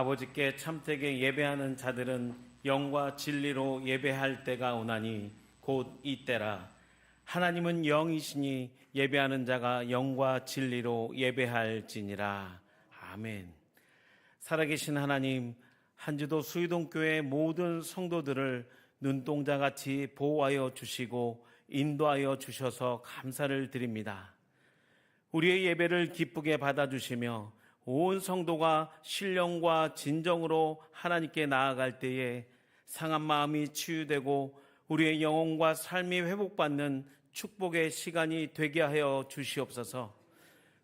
아버지께 참되게 예배하는 자들은 영과 진리로 예배할 때가 오나니 곧 이때라. 하나님은 영이시니 예배하는 자가 영과 진리로 예배할지니라. 아멘. 살아계신 하나님, 한 주도 수유동교회 모든 성도들을 눈동자같이 보호하여 주시고 인도하여 주셔서 감사를 드립니다. 우리의 예배를 기쁘게 받아주시며 온 성도가 신령과 진정으로 하나님께 나아갈 때에 상한 마음이 치유되고 우리의 영혼과 삶이 회복받는 축복의 시간이 되게 하여 주시옵소서.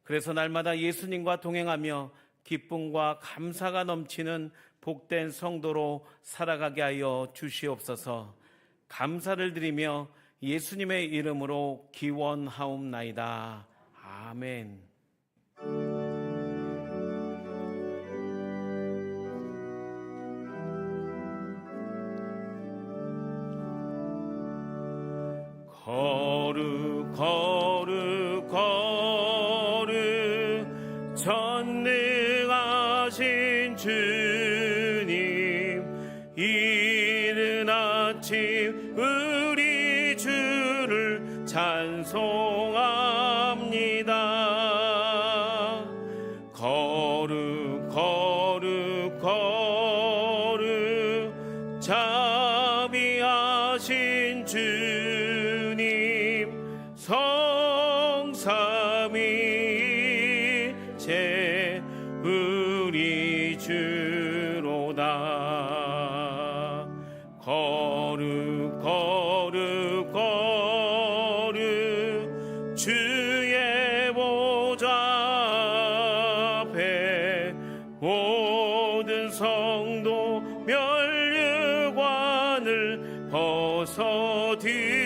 그래서 날마다 예수님과 동행하며 기쁨과 감사가 넘치는 복된 성도로 살아가게 하여 주시옵소서. 감사를 드리며 예수님의 이름으로 기원하옵나이다. 아멘. 거룩 거룩 거룩 전능하신 주님, 이른 아침 우리 주를 찬송합니다. 거룩 거룩 거룩 자비하신 주님, 성삼위일체 우리 주로다. 거룩 거룩 거룩 주의 보좌 앞에 모든 성도 면류관을 벗어드리네.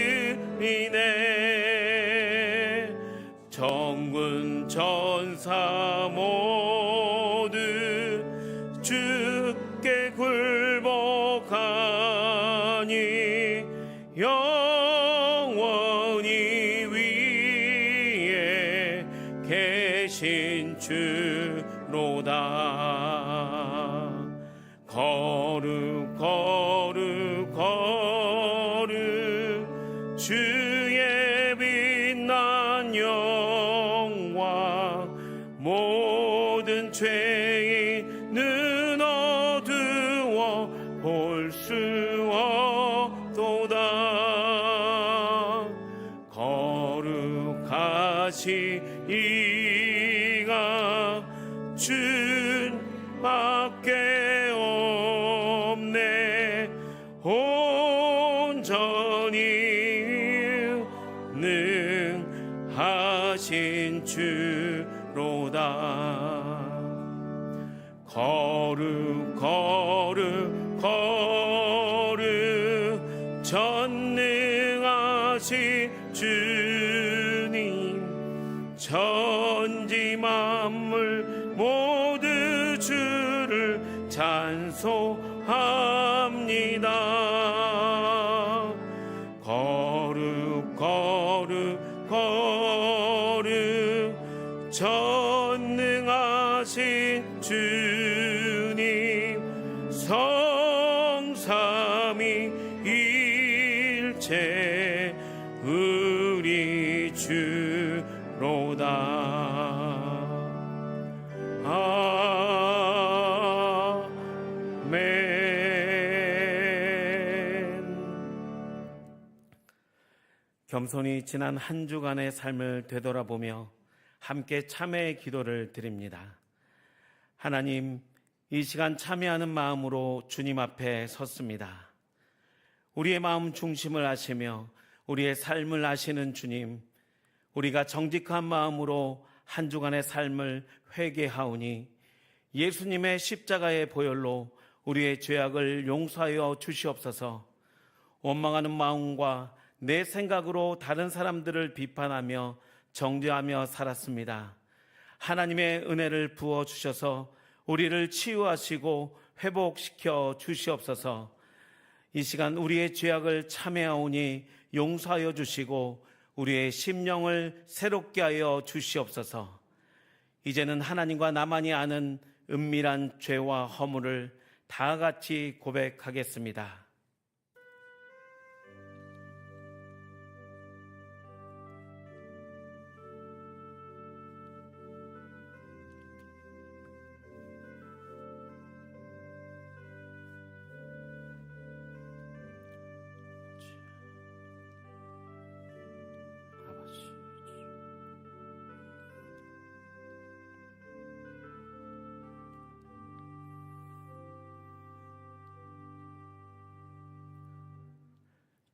정군 천사 모두 주께 굴복하니 영원히 위에 계신 주로다. 거룩 거룩 거룩 주의 빛난 영광, 모든 죄인 눈 어두워 볼 수 없도다. 거룩하시니가 주밖에 없네. 온전히 능하신 주로다. 거룩 거룩 거룩 전능하신 주님, 천지 만물 모두 주를 찬송합니다. 거룩 거룩 거룩 전능하신 주님, 성삼위일체 우리 주로다. 겸손히 지난 한 주간의 삶을 되돌아보며 함께 참회의 기도를 드립니다. 하나님, 이 시간 참회하는 마음으로 주님 앞에 섰습니다. 우리의 마음 중심을 아시며 우리의 삶을 아시는 주님, 우리가 정직한 마음으로 한 주간의 삶을 회개하오니 예수님의 십자가의 보혈로 우리의 죄악을 용서하여 주시옵소서. 원망하는 마음과 내 생각으로 다른 사람들을 비판하며 정죄하며 살았습니다. 하나님의 은혜를 부어주셔서 우리를 치유하시고 회복시켜 주시옵소서. 이 시간 우리의 죄악을 참회하오니 용서하여 주시고 우리의 심령을 새롭게 하여 주시옵소서. 이제는 하나님과 나만이 아는 은밀한 죄와 허물을 다 같이 고백하겠습니다.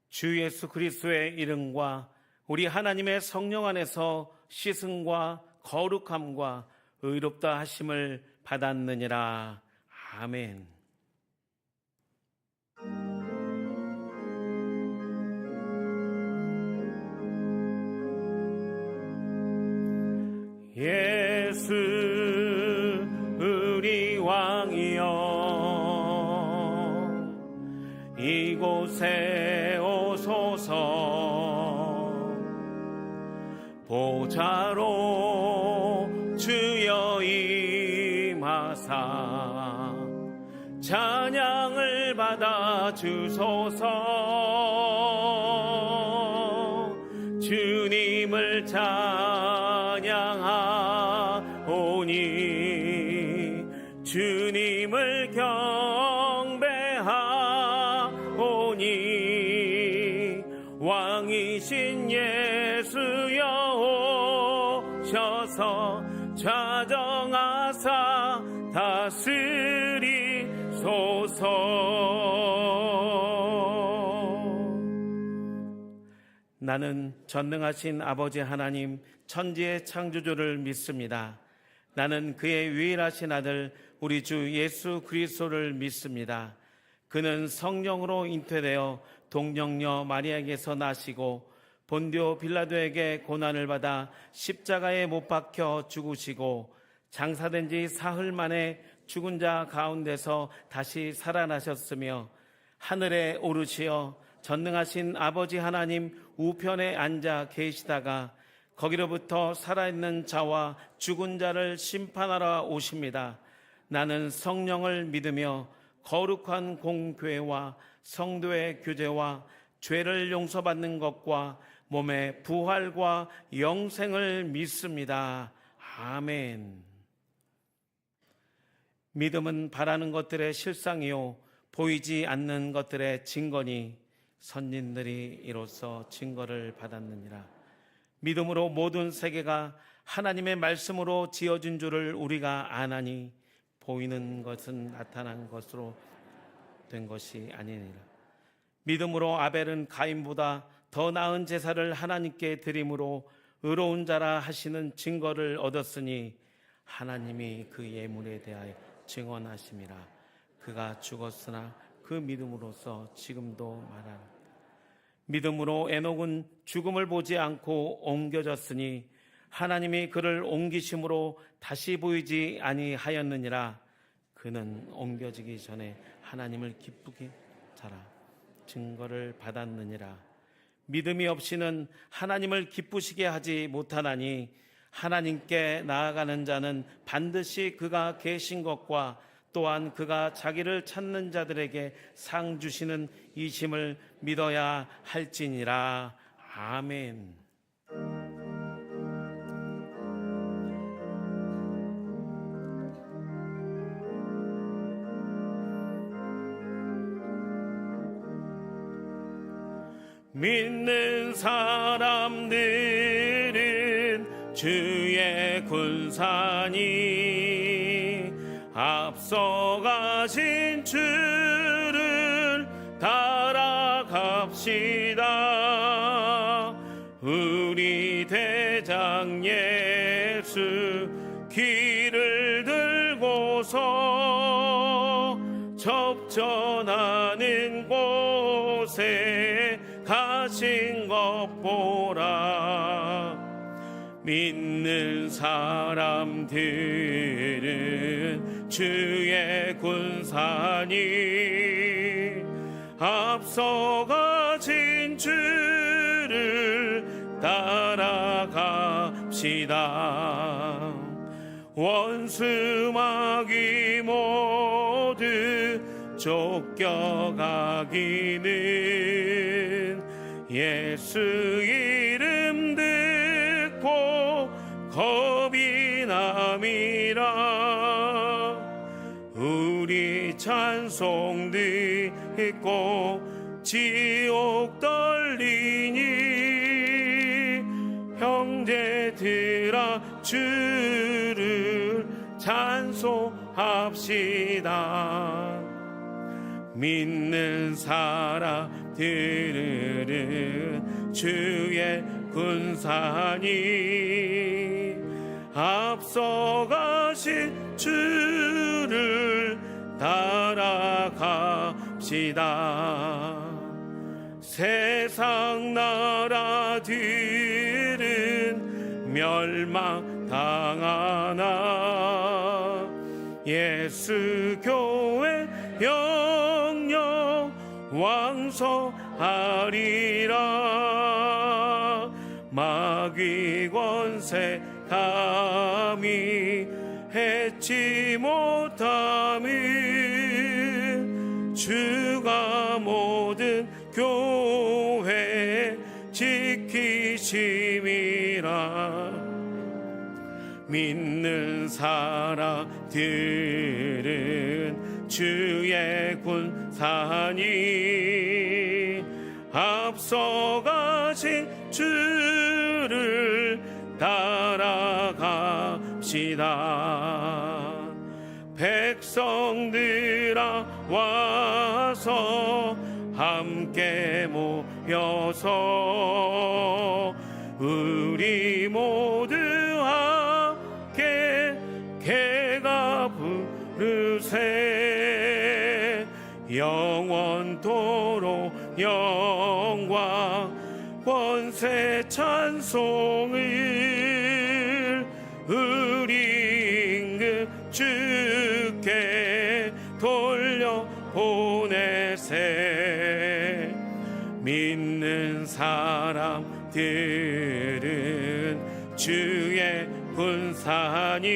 주 예수 그리스도의 이름과 우리 하나님의 성령 안에서 씻음과 거룩함과 의롭다 하심을 받았느니라. 아멘. 예수 우리 왕이여, 이곳에 오소서. 보좌로 주여 임하사 찬양을 받아 주소서. 주님을 찬양하오니 주님을 경배하오니 왕이신 예수여 오셔서 좌정하사 다스리소서. 나는 전능하신 아버지 하나님 천지의 창조주를 믿습니다. 나는 그의 유일하신 아들 우리 주 예수 그리스도를 믿습니다. 그는 성령으로 잉태되어 동정녀 마리아에게서 나시고 본디오 빌라도에게 고난을 받아 십자가에 못 박혀 죽으시고 장사된 지 사흘 만에 죽은 자 가운데서 다시 살아나셨으며 하늘에 오르시어 전능하신 아버지 하나님 우편에 앉아 계시다가 거기로부터 살아있는 자와 죽은 자를 심판하러 오십니다. 나는 성령을 믿으며 거룩한 공교회와 성도의 교제와 죄를 용서받는 것과 몸의 부활과 영생을 믿습니다. 아멘. 믿음은 바라는 것들의 실상이요 보이지 않는 것들의 증거니 선진들이 이로써 증거를 받았느니라. 믿음으로 모든 세계가 하나님의 말씀으로 지어진 줄을 우리가 아나니 보이는 것은 나타난 것으로 된 것이 아니니라. 믿음으로 아벨은 가인보다 더 나은 제사를 하나님께 드림으로 의로운 자라 하시는 증거를 얻었으니 하나님이 그 예물에 대하여 증언하심이라. 그가 죽었으나 그 믿음으로써 지금도 말하라. 믿음으로 에녹은 죽음을 보지 않고 옮겨졌으니 하나님이 그를 옮기심으로 다시 보이지 아니하였느니라. 그는 옮겨지기 전에 하나님을 기쁘게 자라 증거를 받았느니라. 믿음이 없이는 하나님을 기쁘시게 하지 못하나니 하나님께 나아가는 자는 반드시 그가 계신 것과 또한 그가 자기를 찾는 자들에게 상 주시는 이심을 믿어야 할지니라. 아멘. 믿는 사람들은 주의 군사니 앞서가신 주를 따라갑시다. 우리 대장 예수 길을 들고서 접전하는 곳에 가신 것 보라. 믿는 사람들은 주의 군사니 앞서가신 주를 따라갑시다. 원수 마귀 모두 쫓겨가기는 예수 이름 듣고 겁이 남이라. 우리 찬송 듣고 지옥 떨리니 형제들아 주를 찬송합시다. 믿는 사람들은 주의 군사니 앞서가신 주를 따라갑시다. 세상 나라들은 멸망당하나 예수 교회 영영 왕성하리라. 마귀 권세 감히 해치 못함은 주가 모든 교회 지키심이라. 믿는 사람들은 주의 군사니 앞서가신 주를 따라갑시다. 백성들아 와서 함께 모여서 우리 모두 함께 개가 부르세. 영원토록 영광 권세 찬송을 우리 임금 주께 돌려보내세. 믿는 사람들은 주의 군사니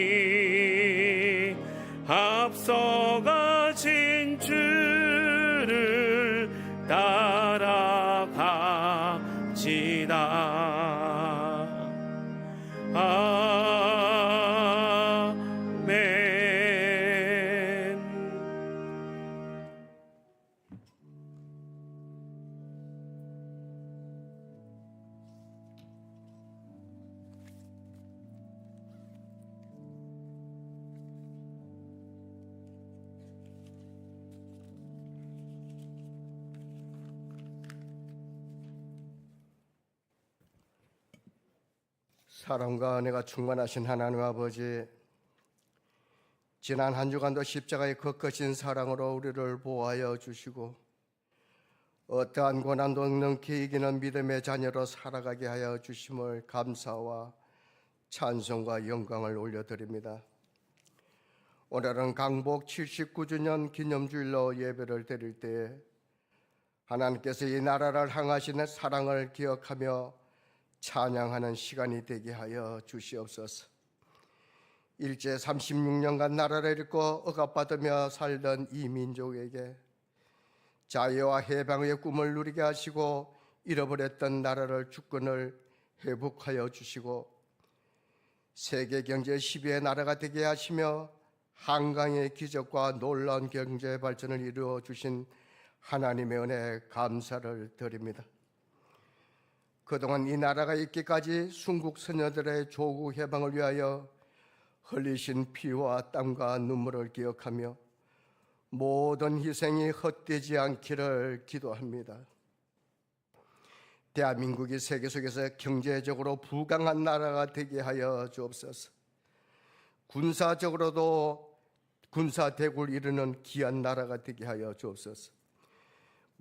앞서가신 주를 따라갑시다. 아멘. 사랑과 은혜가 충만하신 하나님 아버지, 지난 한 주간도 십자가의 거크신 사랑으로 우리를 보호하여 주시고 어떠한 고난도 능히 이기는 믿음의 자녀로 살아가게 하여 주심을 감사와 찬송과 영광을 올려드립니다. 오늘은 강복 79주년 기념주일로 예배를 드릴 때에 하나님께서 이 나라를 향하시는 사랑을 기억하며 찬양하는 시간이 되게 하여 주시옵소서. 일제 36년간 나라를 잃고 억압받으며 살던 이 민족에게 자유와 해방의 꿈을 누리게 하시고 잃어버렸던 나라를 주권을 회복하여 주시고 세계 경제 10위의 나라가 되게 하시며 한강의 기적과 놀라운 경제 발전을 이루어 주신 하나님의 은혜에 감사를 드립니다. 그동안 이 나라가 있기까지 순국 선녀들의 조국 해방을 위하여 흘리신 피와 땀과 눈물을 기억하며 모든 희생이 헛되지 않기를 기도합니다. 대한민국이 세계 속에서 경제적으로 부강한 나라가 되게 하여 주옵소서. 군사적으로도 군사대국을 이루는 귀한 나라가 되게 하여 주옵소서.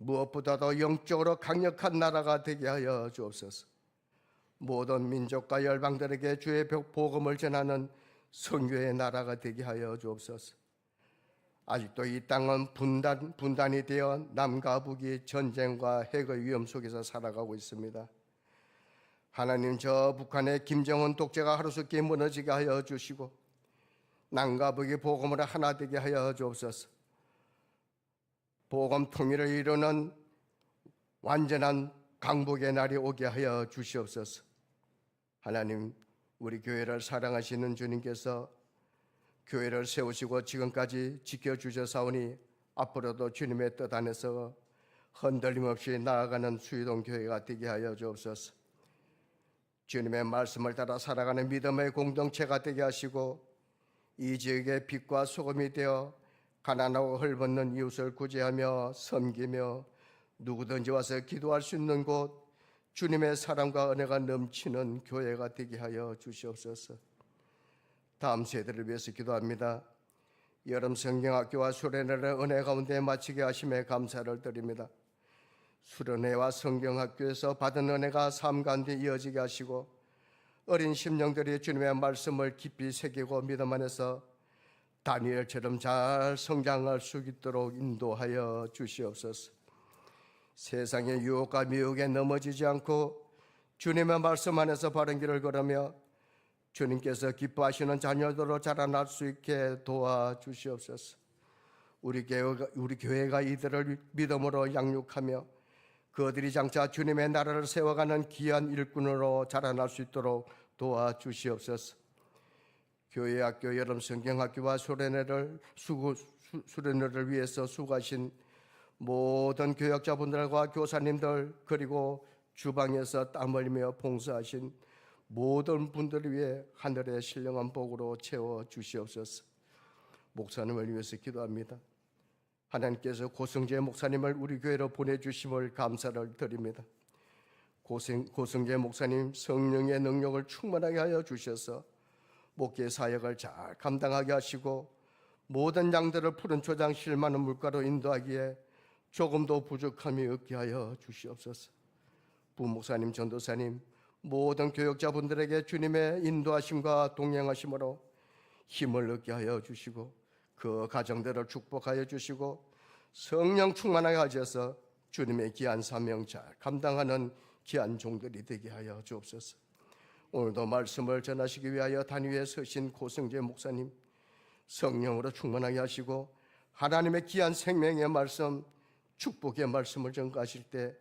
무엇보다도 영적으로 강력한 나라가 되게 하여 주옵소서. 모든 민족과 열방들에게 주의 복음을 전하는 선교의 나라가 되게 하여 주옵소서. 아직도 이 땅은 분단이 되어 남과 북이 전쟁과 핵의 위험 속에서 살아가고 있습니다. 하나님, 저 북한의 김정은 독재가 하루속히 무너지게 하여 주시고 남과 북이 복음으로 하나 되게 하여 주옵소서. 복음 통일을 이루는 완전한 강복의 날이 오게 하여 주시옵소서. 하나님, 우리 교회를 사랑하시는 주님께서 교회를 세우시고 지금까지 지켜주셔사오니 앞으로도 주님의 뜻 안에서 흔들림 없이 나아가는 수유동 교회가 되게 하여 주옵소서. 주님의 말씀을 따라 살아가는 믿음의 공동체가 되게 하시고 이 지역의 빛과 소금이 되어 가난하고 헐벗는 이웃을 구제하며 섬기며 누구든지 와서 기도할 수 있는 곳, 주님의 사랑과 은혜가 넘치는 교회가 되게 하여 주시옵소서. 다음 세대를 위해서 기도합니다. 여름 성경학교와 수련회를 은혜 가운데 마치게 하심에 감사를 드립니다. 수련회와 성경학교에서 받은 은혜가 삶 가운데 이어지게 하시고 어린 심령들이 주님의 말씀을 깊이 새기고 믿음 안에서 다니엘처럼 잘 성장할 수 있도록 인도하여 주시옵소서. 세상의 유혹과 미혹에 넘어지지 않고 주님의 말씀 안에서 바른 길을 걸으며 주님께서 기뻐하시는 자녀들로 자라날 수 있게 도와주시옵소서. 우리 교회가 이들을 믿음으로 양육하며 그들이 장차 주님의 나라를 세워가는 귀한 일꾼으로 자라날 수 있도록 도와주시옵소서. 교회 학교 여름 성경학교와 수련회를 위해서 수고하신 모든 교역자분들과 교사님들 그리고 주방에서 땀 흘리며 봉사하신 모든 분들을 위해 하늘의 신령한 복으로 채워 주시옵소서. 목사님을 위해서 기도합니다. 하나님께서 고승재 목사님을 우리 교회로 보내주심을 감사를 드립니다. 고승재 목사님 성령의 능력을 충만하게 하여 주셔서 목회 사역을 잘 감당하게 하시고 모든 양들을 푸른 초장 실만한 물가로 인도하기에 조금도 부족함이 없게 하여 주시옵소서. 부목사님, 전도사님, 모든 교역자분들에게 주님의 인도하심과 동행하심으로 힘을 얻게 하여 주시고 그 가정들을 축복하여 주시고 성령 충만하게 하셔서 주님의 귀한 사명 잘 감당하는 귀한 종들이 되게 하여 주옵소서. 오늘도 말씀을 전하시기 위하여 단위에 서신 고승재 목사님 성령으로 충만하게 하시고 하나님의 귀한 생명의 말씀, 축복의 말씀을 전가하실 때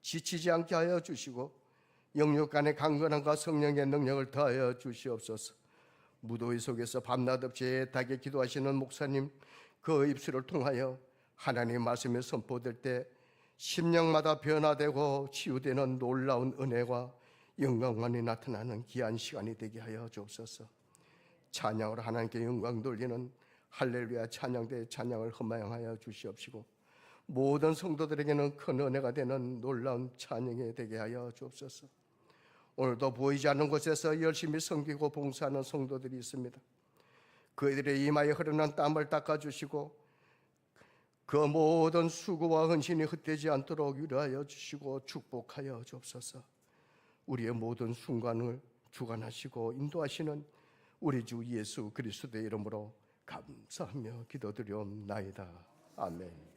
지치지 않게 하여 주시고 영육간의 강건함과 성령의 능력을 더하여 주시옵소서. 무더위 속에서 밤낮 없이 애타게 기도하시는 목사님 그 입술을 통하여 하나님의 말씀이 선포될 때 심령마다 변화되고 치유되는 놀라운 은혜와 영광만이 나타나는 귀한 시간이 되게 하여 주옵소서. 찬양으로 하나님께 영광 돌리는 할렐루야 찬양대 찬양을 흠마양하여 주시옵시고 모든 성도들에게는 큰 은혜가 되는 놀라운 찬양이 되게 하여 주옵소서. 오늘도 보이지 않는 곳에서 열심히 섬기고 봉사하는 성도들이 있습니다. 그들의 이마에 흐르는 땀을 닦아주시고 그 모든 수고와 헌신이 헛되지 않도록 위로하여 주시고 축복하여 주옵소서. 우리의 모든 순간을 주관하시고 인도하시는 우리 주 예수 그리스도의 이름으로 감사하며 기도드리옵나이다. 아멘.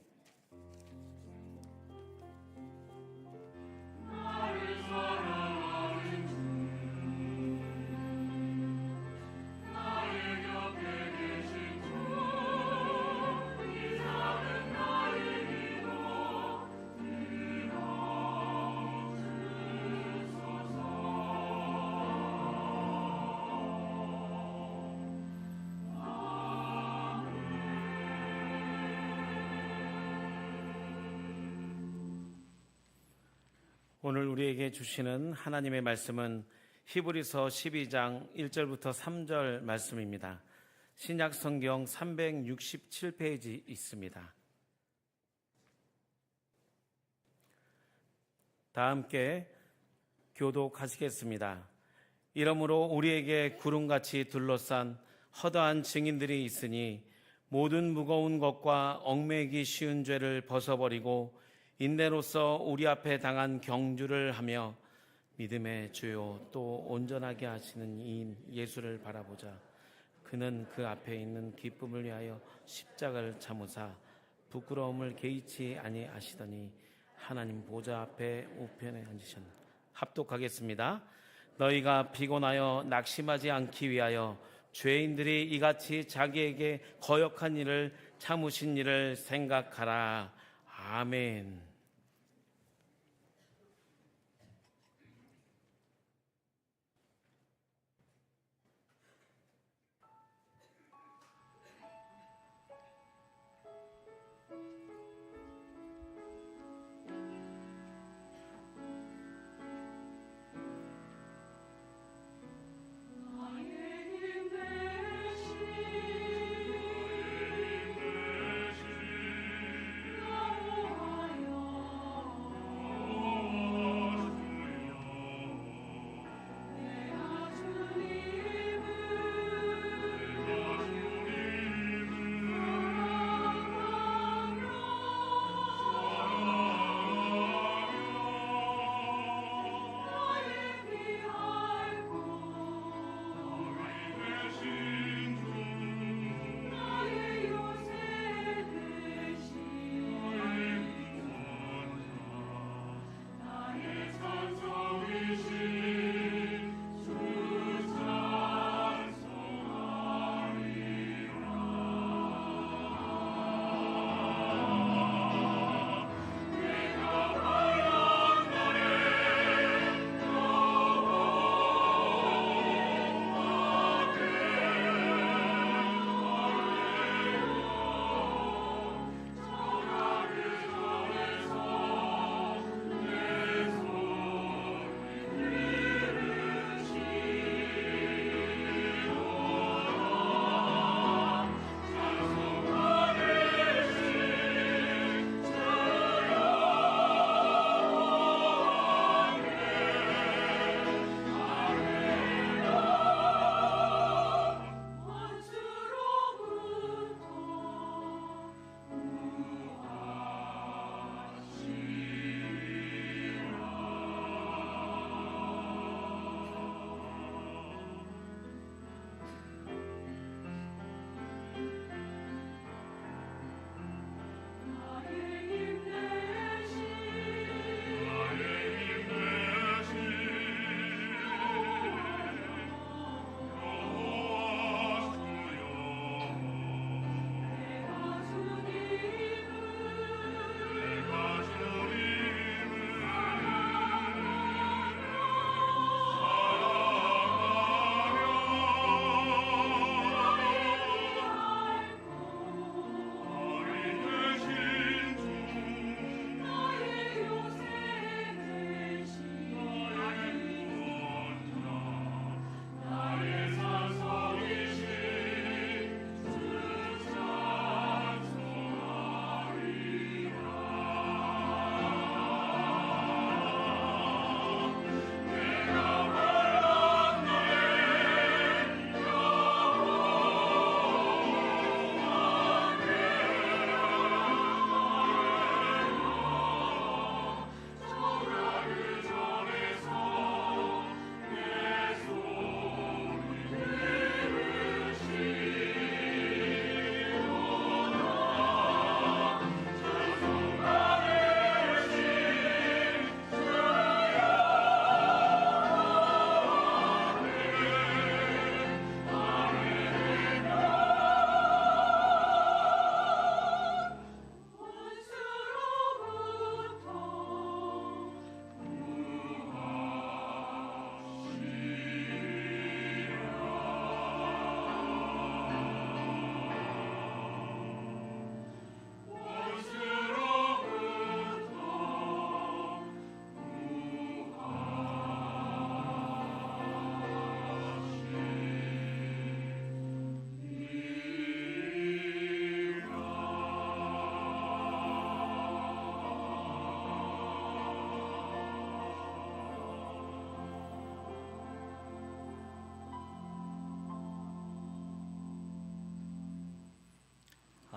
오늘 우리에게 주시는 하나님의 말씀은 히브리서 12장 1절부터 3절 말씀입니다. 신약 성경 367페이지 있습니다. 다 함께 교독하시겠습니다. 이러므로 우리에게 구름같이 둘러싼 허다한 증인들이 있으니 모든 무거운 것과 얽매이기 쉬운 죄를 벗어버리고 인내로서 우리 앞에 당한 경주를 하며 믿음의 주요 또 온전하게 하시는 이인 예수를 바라보자. 그는 그 앞에 있는 기쁨을 위하여 십자가를 참으사 부끄러움을 개의치 아니하시더니 하나님 보좌 앞에 우편에 앉으셨나. 합독하겠습니다. 너희가 피곤하여 낙심하지 않기 위하여 죄인들이 이같이 자기에게 거역한 일을 참으신 일을 생각하라. 아멘.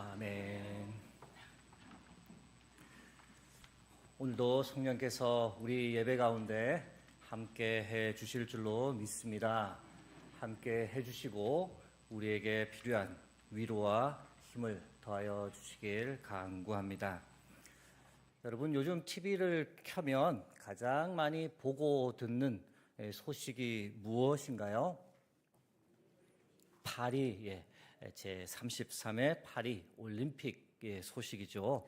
아멘. 오늘도 성령께서 우리 예배 가운데 함께 해 주실 줄로 믿습니다. 함께 해 주시고 우리에게 필요한 위로와 힘을 더하여 주시길 간구합니다. 여러분, 요즘 TV를 켜면 가장 많이 보고 듣는 소식이 무엇인가요? 파리 제 33회 파리 올림픽의 소식이죠.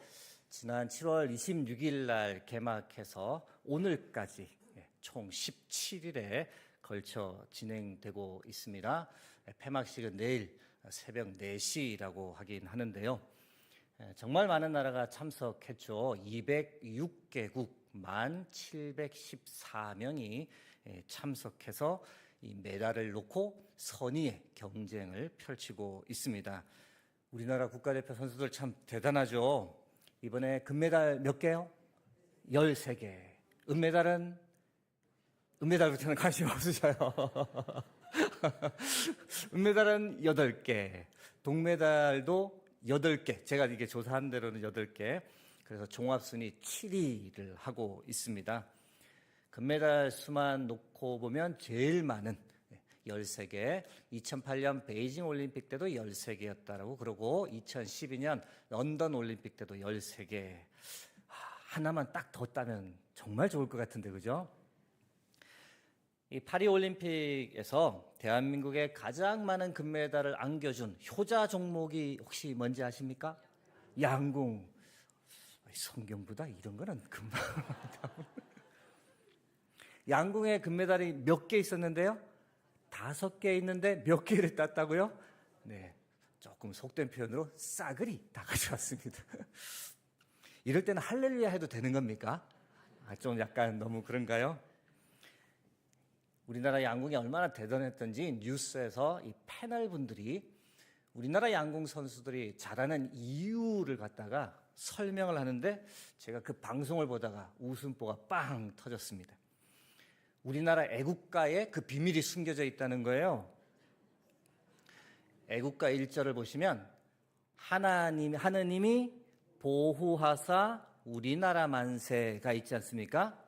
지난 7월 26일 날 개막해서 오늘까지 총 17일에 걸쳐 진행되고 있습니다. 폐막식은 내일 새벽 4시라고 하긴 하는데요. 정말 많은 나라가 참석했죠. 206개국 1714명이 참석해서 이 메달을 놓고 선의의 경쟁을 펼치고 있습니다. 우리나라 국가대표 선수들 참 대단하죠. 이번에 금메달 몇 개요? 13개. 은메달부터는 관심 없으셔요. 은메달은 8개, 동메달도 8개. 제가 이게 조사한 대로는 8개. 그래서 종합순위 7위를 하고 있습니다. 금메달 수만 놓고 보면 제일 많은 13개, 2008년 베이징 올림픽 때도 13개였다라고 그러고 2012년 런던 올림픽 때도 13개. 하나만 딱 더 따면 정말 좋을 것 같은데, 그죠? 이 파리 올림픽에서 대한민국에 가장 많은 금메달을 안겨준 효자 종목이 혹시 뭔지 아십니까? 양궁. 성경보다 이런 거는 금방. 양궁에 금메달이 몇 개 있었는데요? 5개 있는데 몇 개를 땄다고요? 네, 조금 속된 표현으로 싸그리 다 가져왔습니다. 이럴 때는 할렐루야 해도 되는 겁니까? 좀 약간 너무 그런가요? 우리나라 양궁이 얼마나 대단했던지 뉴스에서 이 패널 분들이 우리나라 양궁 선수들이 잘하는 이유를 갖다가 설명을 하는데 제가 그 방송을 보다가 웃음보가 빵 터졌습니다. 우리나라 애국가에 그 비밀이 숨겨져 있다는 거예요. 애국가 1절을 보시면 하느님이 보호하사 우리나라 만세가 있지 않습니까?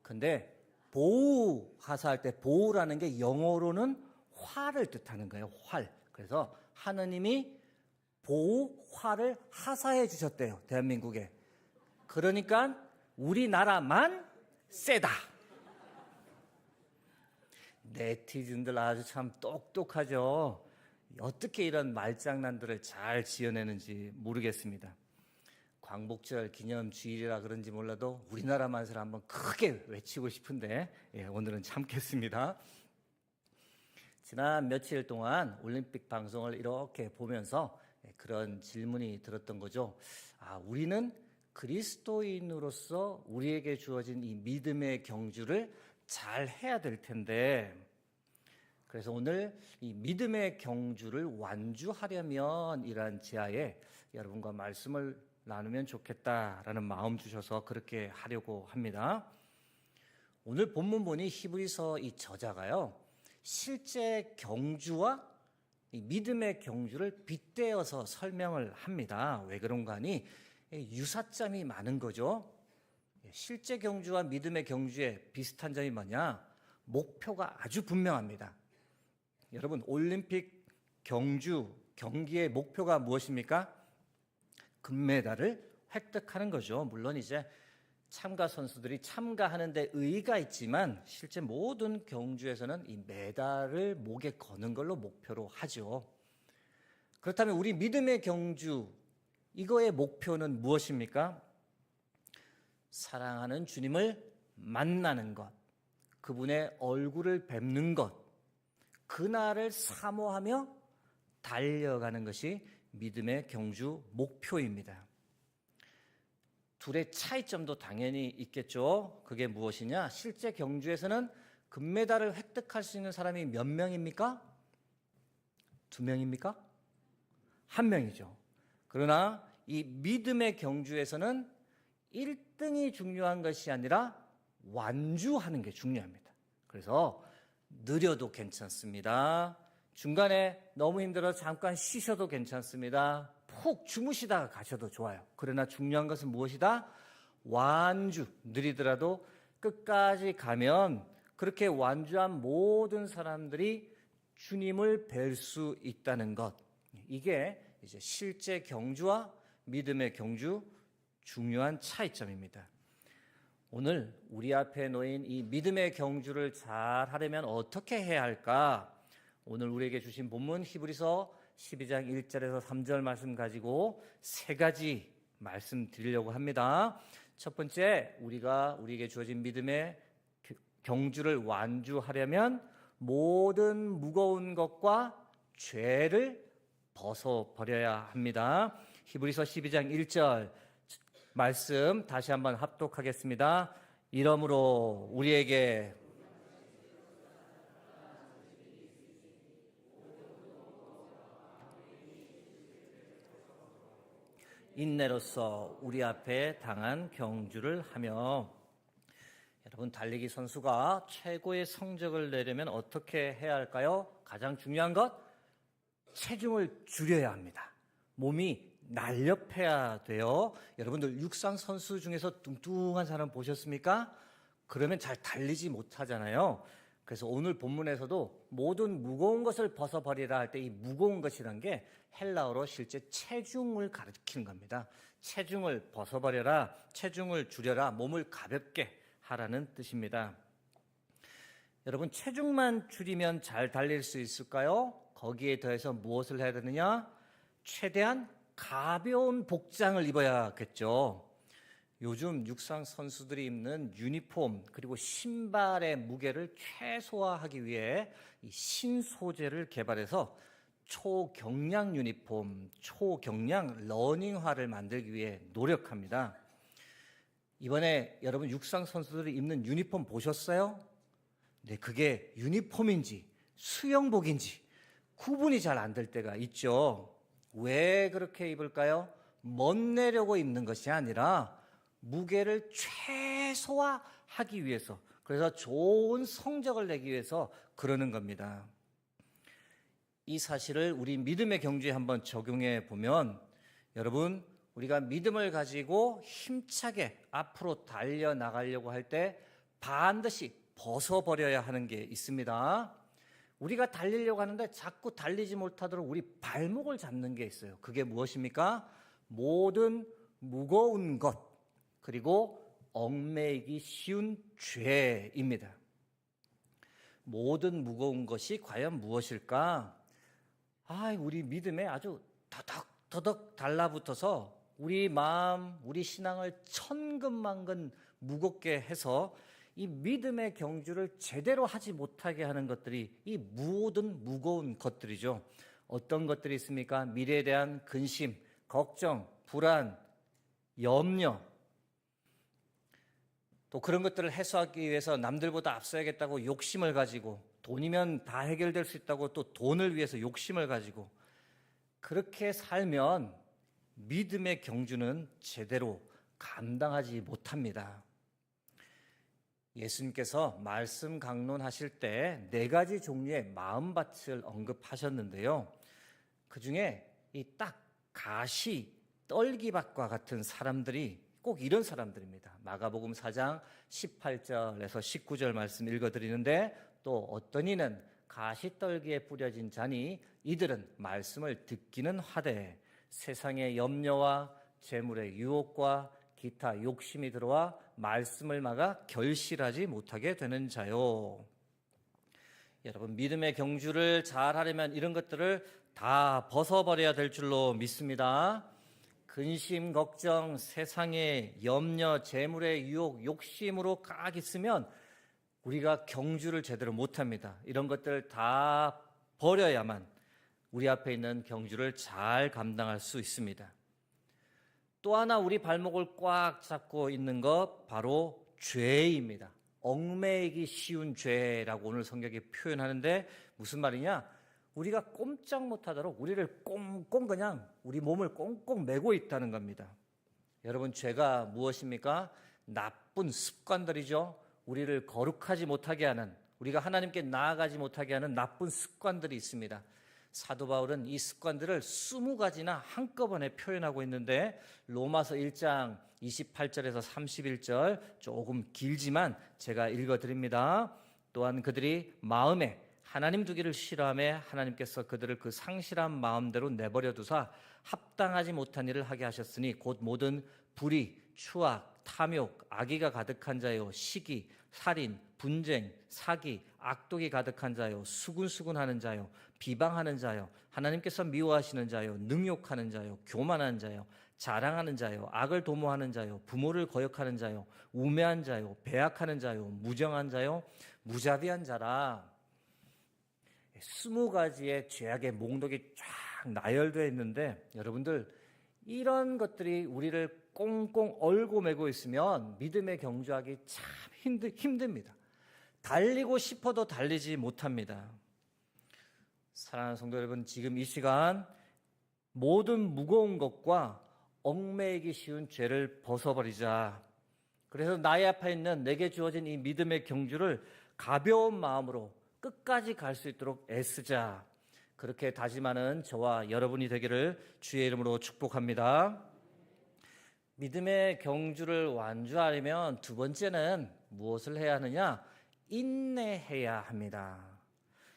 근데 보호하사 할 때 보호라는 게 영어로는 활을 뜻하는 거예요. 활. 그래서 하느님이 보호활을 하사해 주셨대요. 대한민국에. 그러니까 우리나라만 세다. 네티즌들 아주 참 똑똑하죠. 어떻게 이런 말장난들을 잘 지어내는지 모르겠습니다. 광복절 기념주일이라 그런지 몰라도 우리나라 만세를 한번 크게 외치고 싶은데 오늘은 참겠습니다. 지난 며칠 동안 올림픽 방송을 이렇게 보면서 그런 질문이 들었던 거죠. 우리는 그리스도인으로서 우리에게 주어진 이 믿음의 경주를 잘 해야 될 텐데, 그래서 오늘 이 믿음의 경주를 완주하려면 이란 지하에 여러분과 말씀을 나누면 좋겠다라는 마음 주셔서 그렇게 하려고 합니다. 오늘 본문 보니 히브리서 이 저자가요, 실제 경주와 이 믿음의 경주를 빗대어서 설명을 합니다. 왜 그런가 하니 유사점이 많은 거죠. 실제 경주와 믿음의 경주의 비슷한 점이 뭐냐? 목표가 아주 분명합니다. 여러분, 올림픽 경기의 목표가 무엇입니까? 금메달을 획득하는 거죠. 물론 이제 참가 선수들이 참가하는 데 의의가 있지만 실제 모든 경주에서는 이 메달을 목에 거는 걸로 목표로 하죠. 그렇다면 우리 믿음의 경주, 이거의 목표는 무엇입니까? 사랑하는 주님을 만나는 것, 그분의 얼굴을 뵙는 것, 그날을 사모하며 달려가는 것이 믿음의 경주 목표입니다. 둘의 차이점도 당연히 있겠죠. 그게 무엇이냐? 실제 경주에서는 금메달을 획득할 수 있는 사람이 몇 명입니까? 2명입니까? 1명이죠. 그러나 이 믿음의 경주에서는 1등이 중요한 것이 아니라 완주하는 게 중요합니다. 그래서 느려도 괜찮습니다. 중간에 너무 힘들어서 잠깐 쉬셔도 괜찮습니다. 푹 주무시다가 가셔도 좋아요. 그러나 중요한 것은 무엇이다? 완주. 느리더라도 끝까지 가면 그렇게 완주한 모든 사람들이 주님을 뵐 수 있다는 것. 이게 이제 실제 경주와 믿음의 경주 중요한 차이점입니다. 오늘 우리 앞에 놓인 이 믿음의 경주를 잘 하려면 어떻게 해야 할까? 오늘 우리에게 주신 본문 히브리서 12장 1절에서 3절 말씀 가지고 세 가지 말씀 드리려고 합니다. 첫 번째, 우리에게 주어진 믿음의 경주를 완주하려면 모든 무거운 것과 죄를 벗어버려야 합니다. 히브리서 12장 1절 말씀 다시 한번 합독하겠습니다. 이러므로 우리에게 인내로서 우리 앞에 당한 경주를 하며. 여러분, 달리기 선수가 최고의 성적을 내려면 어떻게 해야 할까요? 가장 중요한 것, 체중을 줄여야 합니다. 몸이 날렵해야 돼요. 여러분들 육상 선수 중에서 뚱뚱한 사람 보셨습니까? 그러면 잘 달리지 못하잖아요. 그래서 오늘 본문에서도 모든 무거운 것을 벗어버리라 할 때 이 무거운 것이란 게 헬라어로 실제 체중을 가리키는 겁니다. 체중을 벗어버려라, 체중을 줄여라, 몸을 가볍게 하라는 뜻입니다. 여러분, 체중만 줄이면 잘 달릴 수 있을까요? 거기에 더해서 무엇을 해야 되느냐? 최대한 가벼운 복장을 입어야겠죠. 요즘 육상 선수들이 입는 유니폼 그리고 신발의 무게를 최소화하기 위해 이 신소재를 개발해서 초경량 유니폼, 초경량 러닝화를 만들기 위해 노력합니다. 이번에 여러분 육상 선수들이 입는 유니폼 보셨어요? 네, 그게 유니폼인지 수영복인지 구분이 잘 안 될 때가 있죠. 왜 그렇게 입을까요? 멋내려고 입는 것이 아니라 무게를 최소화하기 위해서, 그래서 좋은 성적을 내기 위해서 그러는 겁니다. 이 사실을 우리 믿음의 경주에 한번 적용해 보면, 여러분, 우리가 믿음을 가지고 힘차게 앞으로 달려나가려고 할 때 반드시 벗어버려야 하는 게 있습니다. 우리가 달리려고 하는데 자꾸 달리지 못하도록 우리 발목을 잡는 게 있어요. 그게 무엇입니까? 모든 무거운 것, 그리고 얽매이기 쉬운 죄입니다. 모든 무거운 것이 과연 무엇일까? 우리 믿음에 아주 더덕 달라붙어서 우리 마음, 우리 신앙을 천근만근 무겁게 해서 이 믿음의 경주를 제대로 하지 못하게 하는 것들이 이 모든 무거운 것들이죠. 어떤 것들이 있습니까? 미래에 대한 근심, 걱정, 불안, 염려, 또 그런 것들을 해소하기 위해서 남들보다 앞서야겠다고 욕심을 가지고, 돈이면 다 해결될 수 있다고 또 돈을 위해서 욕심을 가지고, 그렇게 살면 믿음의 경주는 제대로 감당하지 못합니다. 예수님께서 말씀 강론하실 때 4가지 종류의 마음밭을 언급하셨는데요. 그 중에 이 딱 가시, 떨기밭과 같은 사람들이 꼭 이런 사람들입니다. 마가복음 4장 18절에서 19절 말씀 읽어드리는데, 또 어떤 이는 가시떨기에 뿌려진 자니 이들은 말씀을 듣기는 하되 세상의 염려와 재물의 유혹과 기타 욕심이 들어와 말씀을 막아 결실하지 못하게 되는 자요. 여러분, 믿음의 경주를 잘 하려면 이런 것들을 다 벗어버려야 될 줄로 믿습니다. 근심, 걱정, 세상의 염려, 재물의 유혹, 욕심으로 꽉 있으면 우리가 경주를 제대로 못합니다. 이런 것들을 다 버려야만 우리 앞에 있는 경주를 잘 감당할 수 있습니다. 또 하나 우리 발목을 꽉 잡고 있는 것, 바로 죄입니다. 얽매이기 쉬운 죄라고 오늘 성경이 표현하는데, 무슨 말이냐? 우리가 꼼짝 못하도록 우리를 꽁꽁 그냥 우리 몸을 꽁꽁 매고 있다는 겁니다. 여러분, 죄가 무엇입니까? 나쁜 습관들이죠. 우리를 거룩하지 못하게 하는, 우리가 하나님께 나아가지 못하게 하는 나쁜 습관들이 있습니다. 사도 바울은 이 습관들을 20가지나 한꺼번에 표현하고 있는데, 로마서 1장 28절에서 31절 조금 길지만 제가 읽어드립니다. 또한 그들이 마음에 하나님 두기를 싫어하며 하나님께서 그들을 그 상실한 마음대로 내버려 두사 합당하지 못한 일을 하게 하셨으니 곧 모든 불의, 추악, 탐욕, 악의가 가득한 자요, 시기, 살인, 분쟁, 사기, 악독이 가득한 자요, 수군수군하는 자요, 비방하는 자요, 하나님께서 미워하시는 자요, 능욕하는 자요, 교만한 자요, 자랑하는 자요, 악을 도모하는 자요, 부모를 거역하는 자요, 우매한 자요, 배악하는 자요, 무정한 자요, 무자비한 자라. 20가지의 죄악의 목록이 쫙 나열되어 있는데, 여러분들 이런 것들이 우리를 꽁꽁 얼고 매고 있으면 믿음의 경주하기 참 힘듭니다. 달리고 싶어도 달리지 못합니다. 사랑하는 성도 여러분, 지금 이 시간 모든 무거운 것과 얽매이기 쉬운 죄를 벗어버리자. 그래서 나의 앞에 있는 내게 주어진 이 믿음의 경주를 가벼운 마음으로 끝까지 갈 수 있도록 애쓰자. 그렇게 다짐하는 저와 여러분이 되기를 주의 이름으로 축복합니다. 믿음의 경주를 완주하려면 두 번째는 무엇을 해야 하느냐? 인내해야 합니다.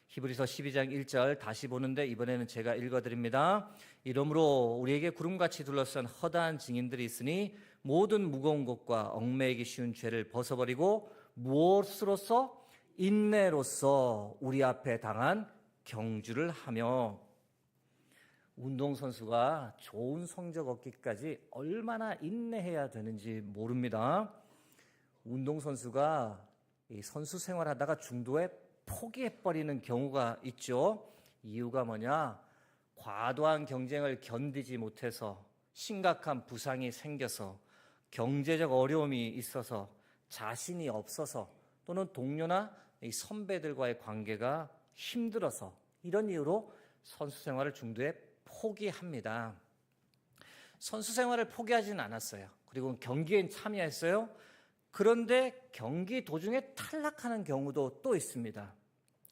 히브리서 12장 1절 다시 보는데 이번에는 제가 읽어드립니다. 이러므로 우리에게 구름같이 둘러싼 허다한 증인들이 있으니 모든 무거운 것과 얽매이기 쉬운 죄를 벗어버리고 무엇으로써? 인내로써 우리 앞에 당한 경주를 하며. 운동선수가 좋은 성적 얻기까지 얼마나 인내해야 되는지 모릅니다. 운동선수가 이 선수 생활하다가 중도에 포기해버리는 경우가 있죠. 이유가 뭐냐? 과도한 경쟁을 견디지 못해서 심각한 부상이 생겨서 경제적 어려움이 있어서 자신이 없어서 또는 동료나 이 선배들과의 관계가 힘들어서 이런 이유로 선수 생활을 중도에 포기합니다. 선수 생활을 포기하지는 않았어요. 그리고 경기엔 참여했어요. 그런데 경기 도중에 탈락하는 경우도 또 있습니다.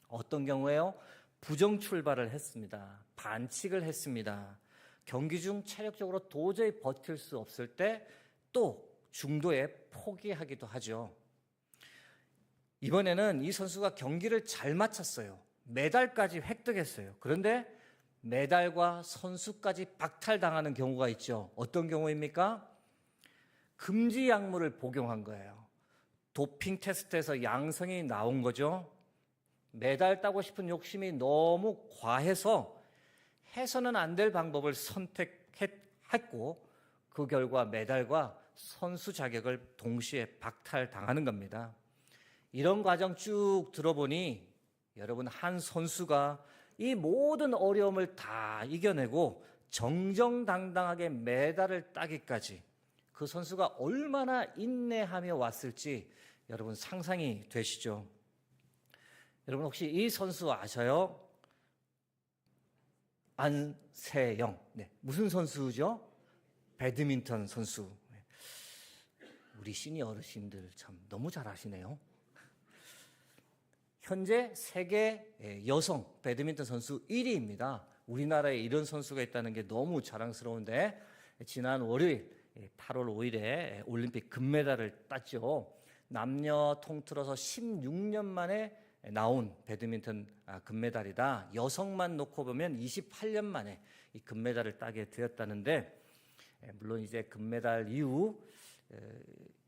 어떤 경우에요? 부정 출발을 했습니다. 반칙을 했습니다. 경기 중 체력적으로 도저히 버틸 수 없을 때 또 중도에 포기하기도 하죠. 이번에는 이 선수가 경기를 잘 마쳤어요. 메달까지 획득했어요. 그런데 메달과 선수까지 박탈당하는 경우가 있죠. 어떤 경우입니까? 금지 약물을 복용한 거예요. 도핑 테스트에서 양성이 나온 거죠. 메달 따고 싶은 욕심이 너무 과해서 해서는 안 될 방법을 선택했고 그 결과 메달과 선수 자격을 동시에 박탈당하는 겁니다. 이런 과정 쭉 들어보니 여러분, 한 선수가 이 모든 어려움을 다 이겨내고 정정당당하게 메달을 따기까지 그 선수가 얼마나 인내하며 왔을지 여러분 상상이 되시죠? 여러분 혹시 이 선수 아셔요? 안세영. 네, 무슨 선수죠? 배드민턴 선수. 우리 시니어 어르신들 참 너무 잘 아시네요. 현재 세계 여성 배드민턴 선수 1위입니다. 우리나라에 이런 선수가 있다는 게 너무 자랑스러운데 지난 월요일 8월 5일에 올림픽 금메달을 땄죠. 남녀 통틀어서 16년 만에 나온 배드민턴 금메달이다. 여성만 놓고 보면 28년 만에 이 금메달을 따게 되었다는데, 물론 이제 금메달 이후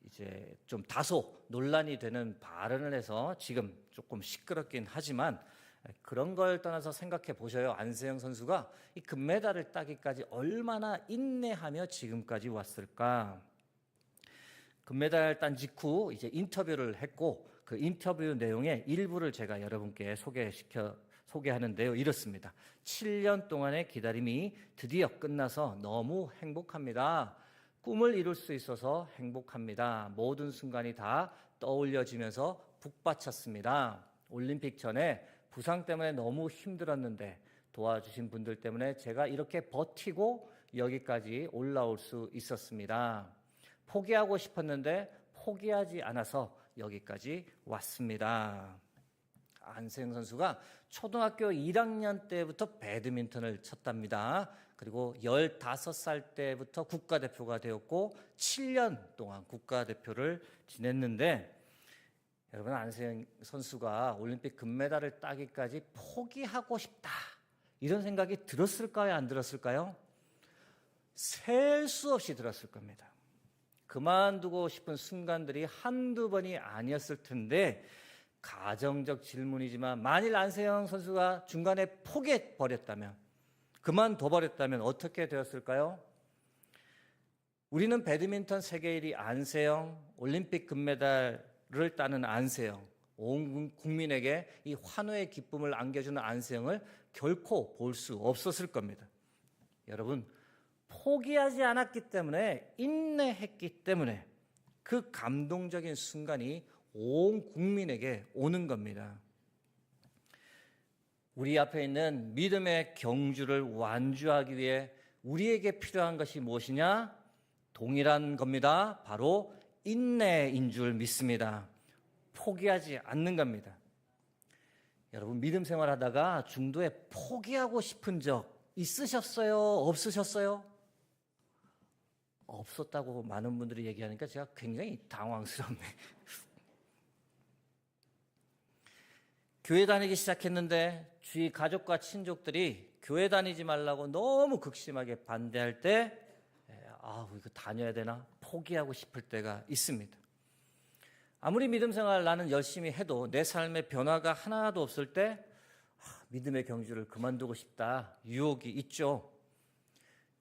이제 좀 다소 논란이 되는 발언을 해서 지금 조금 시끄럽긴 하지만 그런 걸 떠나서 생각해 보셔요. 안세영 선수가 이 금메달을 따기까지 얼마나 인내하며 지금까지 왔을까? 금메달 딴 직후 이제 인터뷰를 했고 그 인터뷰 내용의 일부를 제가 여러분께 소개하는데요. 이렇습니다. 7년 동안의 기다림이 드디어 끝나서 너무 행복합니다. 꿈을 이룰 수 있어서 행복합니다. 모든 순간이 다 떠올려지면서 북받쳤습니다. 올림픽 전에 부상 때문에 너무 힘들었는데 도와주신 분들 때문에 제가 이렇게 버티고 여기까지 올라올 수 있었습니다. 포기하고 싶었는데 포기하지 않아서 여기까지 왔습니다. 안세영 선수가 초등학교 1학년 때부터 배드민턴을 쳤답니다. 그리고 15살 때부터 국가대표가 되었고 7년 동안 국가대표를 지냈는데, 여러분 안세영 선수가 올림픽 금메달을 따기까지 포기하고 싶다 이런 생각이 들었을까요? 안 들었을까요? 셀 수 없이 들었을 겁니다. 그만두고 싶은 순간들이 한두 번이 아니었을 텐데, 가정적 질문이지만 만일 안세영 선수가 중간에 포기해버렸다면, 그만둬버렸다면 어떻게 되었을까요? 우리는 배드민턴 세계 1위 안세영, 올림픽 금메달을 따는 안세영, 온 국민에게 이 환호의 기쁨을 안겨주는 안세영을 결코 볼 수 없었을 겁니다. 여러분, 포기하지 않았기 때문에, 인내했기 때문에 그 감동적인 순간이 온 국민에게 오는 겁니다. 우리 앞에 있는 믿음의 경주를 완주하기 위해 우리에게 필요한 것이 무엇이냐? 동일한 겁니다. 바로 인내인 줄 믿습니다. 포기하지 않는 겁니다. 여러분, 믿음 생활하다가 중도에 포기하고 싶은 적 있으셨어요? 없으셨어요? 없었다고 많은 분들이 얘기하니까 제가 굉장히 당황스럽네. 교회 다니기 시작했는데 주위 가족과 친족들이 교회 다니지 말라고 너무 극심하게 반대할 때, 이거 다녀야 되나? 포기하고 싶을 때가 있습니다. 아무리 믿음 생활 나는 열심히 해도 내 삶의 변화가 하나도 없을 때, 믿음의 경주를 그만두고 싶다. 유혹이 있죠.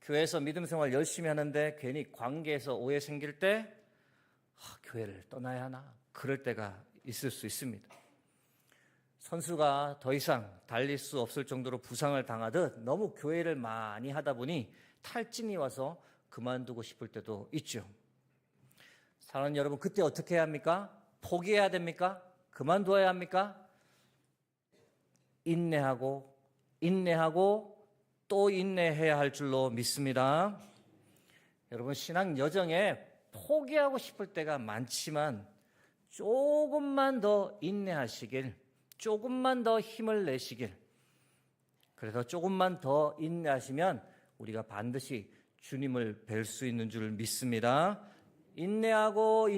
교회에서 믿음 생활 열심히 하는데 괜히 관계에서 오해 생길 때, 교회를 떠나야 하나? 그럴 때가 있을 수 있습니다. 선수가 더 이상 달릴 수 없을 정도로 부상을 당하듯 너무 교회를 많이 하다 보니 탈진이 와서 그만두고 싶을 때도 있죠. 사랑하는 여러분, 그때 어떻게 해야 합니까? 포기해야 됩니까? 그만둬야 합니까? 인내하고 또 인내해야 할 줄로 믿습니다. 여러분, 신앙 여정에 포기하고 싶을 때가 많지만 조금만 더 인내하시길, 조금만 더 힘을 내시길, 그래서 조금만 더 인내하시면 우리가 반드시 주님을 뵐 수 있는 줄 믿습니다. 인내하고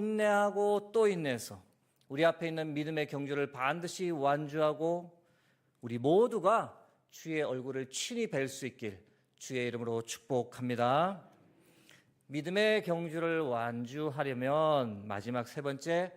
또 인내해서 우리 앞에 있는 믿음의 경주를 반드시 완주하고 우리 모두가 주의 얼굴을 친히 뵐 수 있길 주의 이름으로 축복합니다. 믿음의 경주를 완주하려면 마지막 세 번째,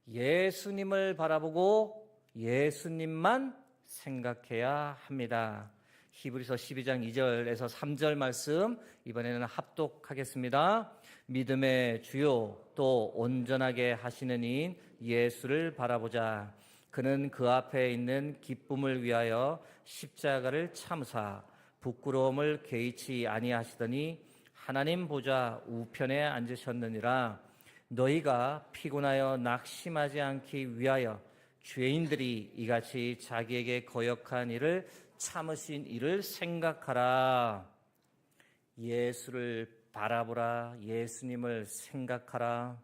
예수님을 바라보고 예수님만 생각해야 합니다. 히브리서 12장 2절에서 3절 말씀 이번에는 합독하겠습니다. 믿음의 주요 또 온전하게 하시는 이인 예수를 바라보자. 그는 그 앞에 있는 기쁨을 위하여 십자가를 참사 부끄러움을 개의치 아니하시더니 하나님 보좌 우편에 앉으셨느니라. 너희가 피곤하여 낙심하지 않기 위하여 죄인들이 이같이 자기에게 거역한 일을 참으신 이를 생각하라. 예수를 바라보라. 예수님을 생각하라.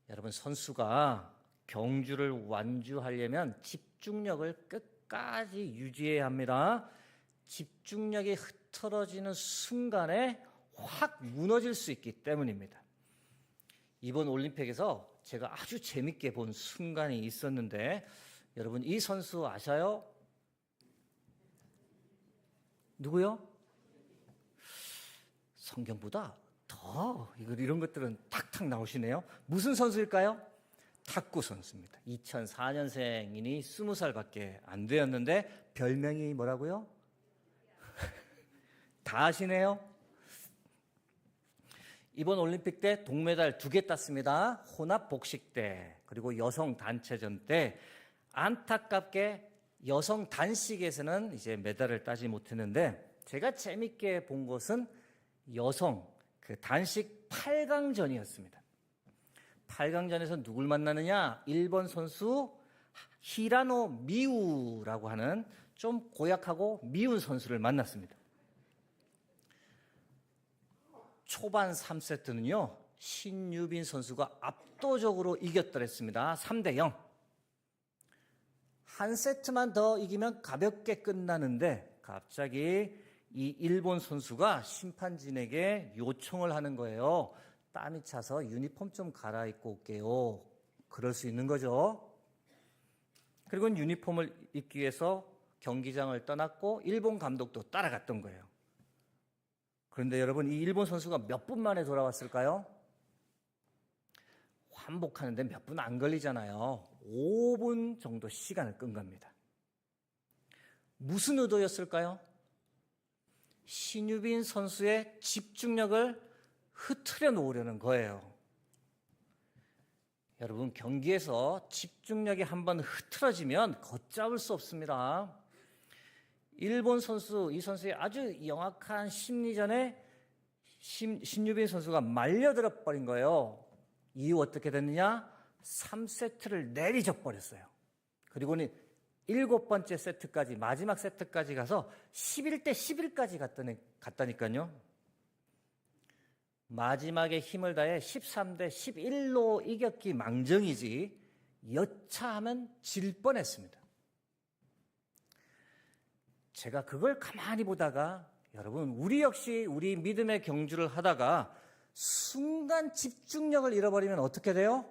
여러분, 선수가 경주를 완주하려면 집중력을 끝까지 유지해야 합니다. 집중력이 흐트러지는 순간에 확 무너질 수 있기 때문입니다. 이번 올림픽에서 제가 아주 재밌게 본 순간이 있었는데, 여러분, 이 선수 아셔요? 누구요? 성경보다 더 이런 것들은 탁탁 나오시네요. 무슨 선수일까요? 탁구 선수입니다. 2004년생이니 20살밖에 안 되었는데 별명이 뭐라고요? 다 아시네요. 이번 올림픽 때 동메달 2개 땄습니다. 혼합 복식대 그리고 여성 단체전 때 안타깝게 여성 단식에서는 이제 메달을 따지 못했는데, 제가 재밌게 본 것은 여성 그 단식 8강전이었습니다. 8강전에서 누굴 만나느냐? 일본 선수 히라노 미우라고 하는 좀 고약하고 미운 선수를 만났습니다. 초반 3세트는요, 신유빈 선수가 압도적으로 이겼더랬습니다. 3대0. 한 세트만 더 이기면 가볍게 끝나는데 갑자기 이 일본 선수가 심판진에게 요청을 하는 거예요. 땀이 차서 유니폼 좀 갈아입고 올게요. 그럴 수 있는 거죠. 그리고 유니폼을 입기 위해서 경기장을 떠났고 일본 감독도 따라갔던 거예요. 그런데 여러분, 이 일본 선수가 몇 분 만에 돌아왔을까요? 환복하는데 몇 분 안 걸리잖아요. 5분 정도 시간을 끈 겁니다. 무슨 의도였을까요? 신유빈 선수의 집중력을 흐트려 놓으려는 거예요. 여러분, 경기에서 집중력이 한번 흐트러지면 걷잡을 수 없습니다. 일본 선수, 이 선수의 아주 영악한 심리전에 신유빈 선수가 말려들어 버린 거예요. 이후 어떻게 됐느냐? 3세트를 내리져 버렸어요. 그리고는 7번째 세트까지, 마지막 세트까지 가서 11대 11까지 갔다니까요. 마지막에 힘을 다해 13대 11로 이겼기 망정이지 여차하면 질 뻔했습니다. 제가 그걸 가만히 보다가 여러분, 우리 역시 우리 믿음의 경주를 하다가 순간 집중력을 잃어버리면 어떻게 돼요?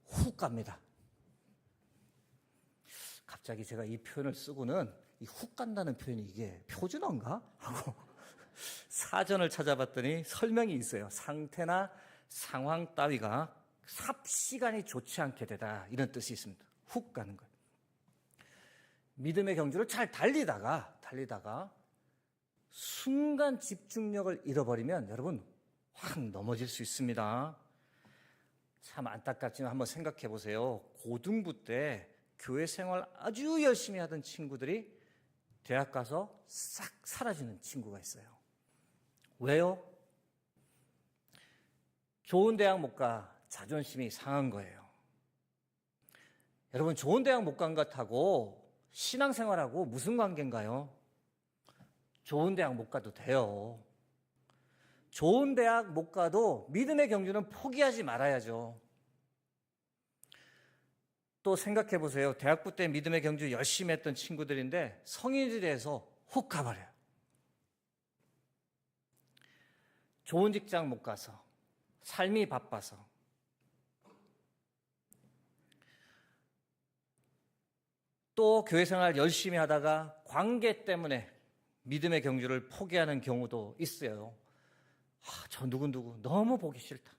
훅 갑니다. 갑자기 제가 이 표현을 쓰고는 이 훅 간다는 표현이 이게 표준어인가? 하고 사전을 찾아봤더니 설명이 있어요. 상태나 상황 따위가 삽시간이 좋지 않게 되다, 이런 뜻이 있습니다. 훅 가는 거예요. 믿음의 경주를 잘 달리다가 순간 집중력을 잃어버리면 여러분 확 넘어질 수 있습니다. 참 안타깝지만 한번 생각해 보세요. 고등부 때 교회 생활 아주 열심히 하던 친구들이 대학 가서 싹 사라지는 친구가 있어요. 왜요? 좋은 대학 못 가, 자존심이 상한 거예요. 여러분, 좋은 대학 못 간 것하고 신앙생활하고 무슨 관계인가요? 좋은 대학 못 가도 돼요. 좋은 대학 못 가도 믿음의 경주는 포기하지 말아야죠. 또 생각해 보세요. 대학부 때 믿음의 경주 열심히 했던 친구들인데 성인이 돼서 훅 가버려요. 좋은 직장 못 가서, 삶이 바빠서, 또 교회 생활 열심히 하다가 관계 때문에 믿음의 경주를 포기하는 경우도 있어요. 저 누구 너무 보기 싫다.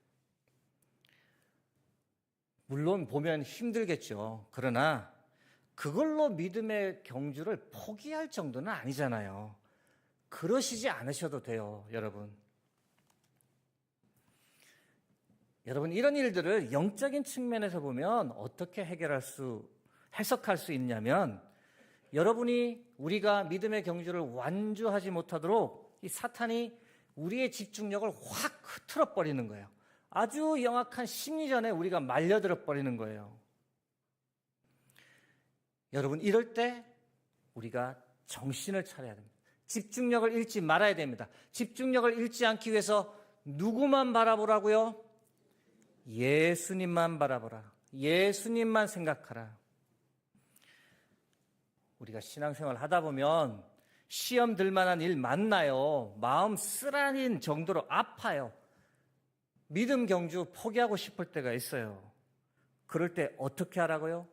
물론 보면 힘들겠죠. 그러나 그걸로 믿음의 경주를 포기할 정도는 아니잖아요. 그러시지 않으셔도 돼요, 여러분. 여러분, 이런 일들을 영적인 측면에서 보면 어떻게 해석할 수 있냐면, 여러분이 우리가 믿음의 경주를 완주하지 못하도록 이 사탄이 우리의 집중력을 확 흐트러 버리는 거예요. 아주 영악한 심리전에 우리가 말려들어 버리는 거예요. 여러분, 이럴 때 우리가 정신을 차려야 됩니다. 집중력을 잃지 말아야 됩니다. 집중력을 잃지 않기 위해서 누구만 바라보라고요? 예수님만 바라보라. 예수님만 생각하라. 우리가 신앙생활 하다 보면 시험 들 만한 일 많나요? 마음 쓰라린 정도로 아파요. 믿음 경주 포기하고 싶을 때가 있어요. 그럴 때 어떻게 하라고요?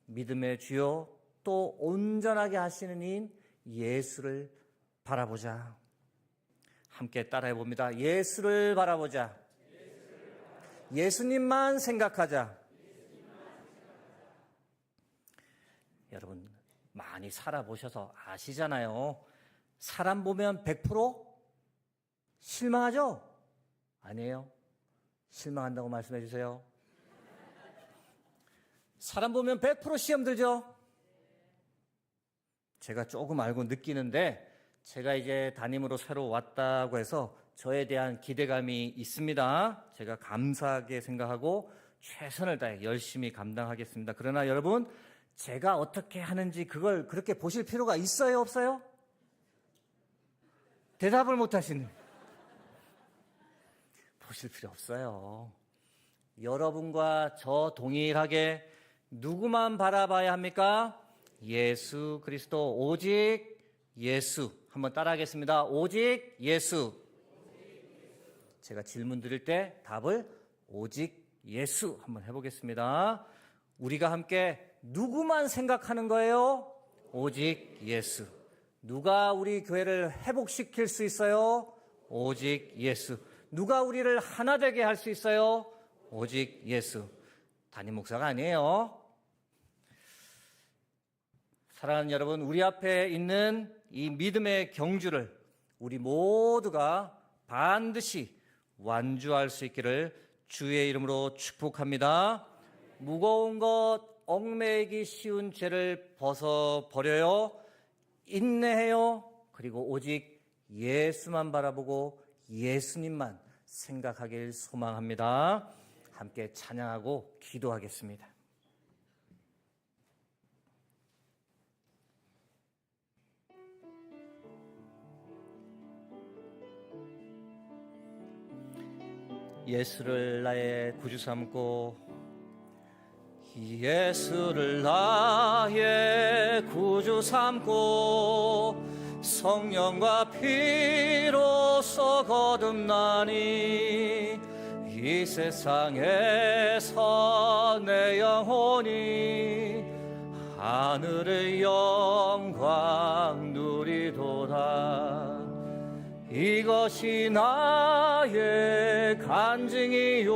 믿음의 주요 또 온전하게 하시는 이인 예수를 바라보자. 함께 따라해 봅니다. 예수를 바라보자. 예수님만 생각하자. 여러분, 많이 살아보셔서 아시잖아요. 사람 보면 100% 실망하죠? 아니에요. 실망한다고 말씀해 주세요. 사람 보면 100% 시험 들죠? 제가 조금 알고 느끼는데, 제가 이제 담임으로 새로 왔다고 해서 저에 대한 기대감이 있습니다. 제가 감사하게 생각하고 최선을 다해 열심히 감당하겠습니다. 그러나 여러분, 제가 어떻게 하는지 그걸 그렇게 보실 필요가 있어요, 없어요? 대답을 못 하시는. 보실 필요 없어요. 여러분과 저 동일하게 누구만 바라봐야 합니까? 예수 그리스도, 오직 예수. 한번 따라하겠습니다. 오직 예수. 제가 질문 드릴 때 답을 오직 예수 한번 해보겠습니다. 우리가 함께 누구만 생각하는 거예요? 오직 예수. 누가 우리 교회를 회복시킬 수 있어요? 오직 예수. 누가 우리를 하나 되게 할 수 있어요? 오직 예수. 담임 목사가 아니에요. 사랑하는 여러분, 우리 앞에 있는 이 믿음의 경주를 우리 모두가 반드시 완주할 수 있기를 주의 이름으로 축복합니다. 무거운 것, 얽매이기 쉬운 죄를 벗어버려요. 인내해요. 그리고 오직 예수만 바라보고 예수님만 생각하길 소망합니다. 함께 찬양하고 기도하겠습니다. 예수를 나의 구주 삼고 예수를 나의 구주 삼고 성령과 피로써 거듭나니 이 세상에서 내 영혼이 하늘의 영광 누리도다. 이것이 나의 간증이요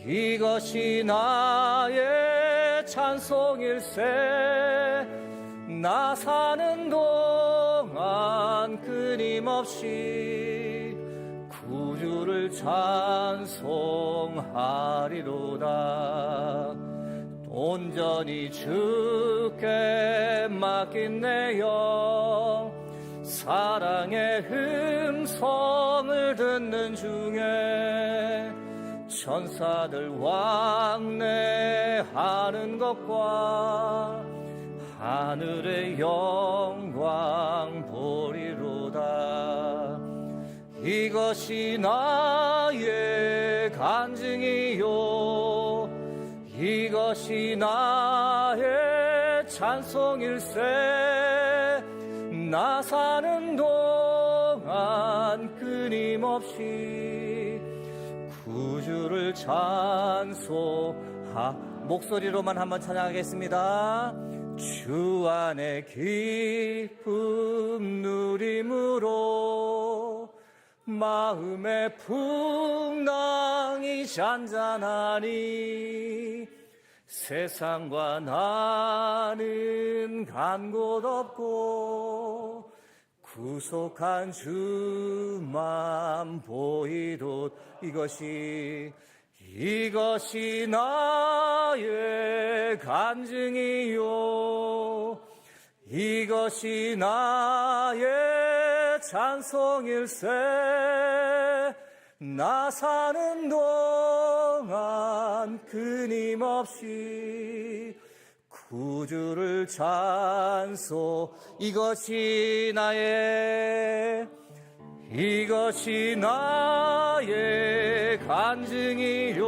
이것이 나의 찬송일세. 나 사는 동안 끊임없이 구주를 찬송하리로다. 온전히 주께 맡긴 내 영 사랑의 음성을 듣는 중에 천사들 왕래하는 것과 하늘의 영광 보리로다. 이것이 나의 간증이요 이것이 나의 찬송일세. 나 사는 동안 끊임없이 구주를 목소리로만 한번 찬양하겠습니다. 주 안에 기쁨 누림으로 마음의 풍랑이 잔잔하니 세상과 나는 간 곳 없고 구속한 주만 보이도다. 이것이 나의 간증이요 이것이 나의 찬송일세. 나 사는 동안 끊임없이 구주를 이것이 나의 간증이요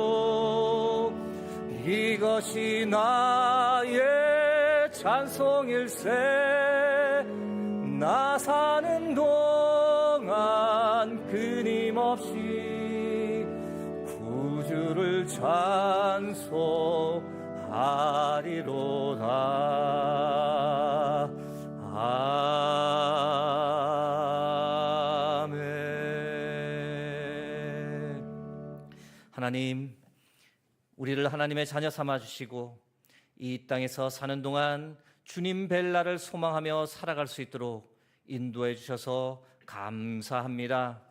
이것이 나의 찬송일세. 나 사는 동안 끊임없이 구주를 찬송하리로다. 아멘. 하나님, 우리를 하나님의 자녀 삼아주시고 이 땅에서 사는 동안 주님 뵐 날을 소망하며 살아갈 수 있도록 인도해 주셔서 감사합니다.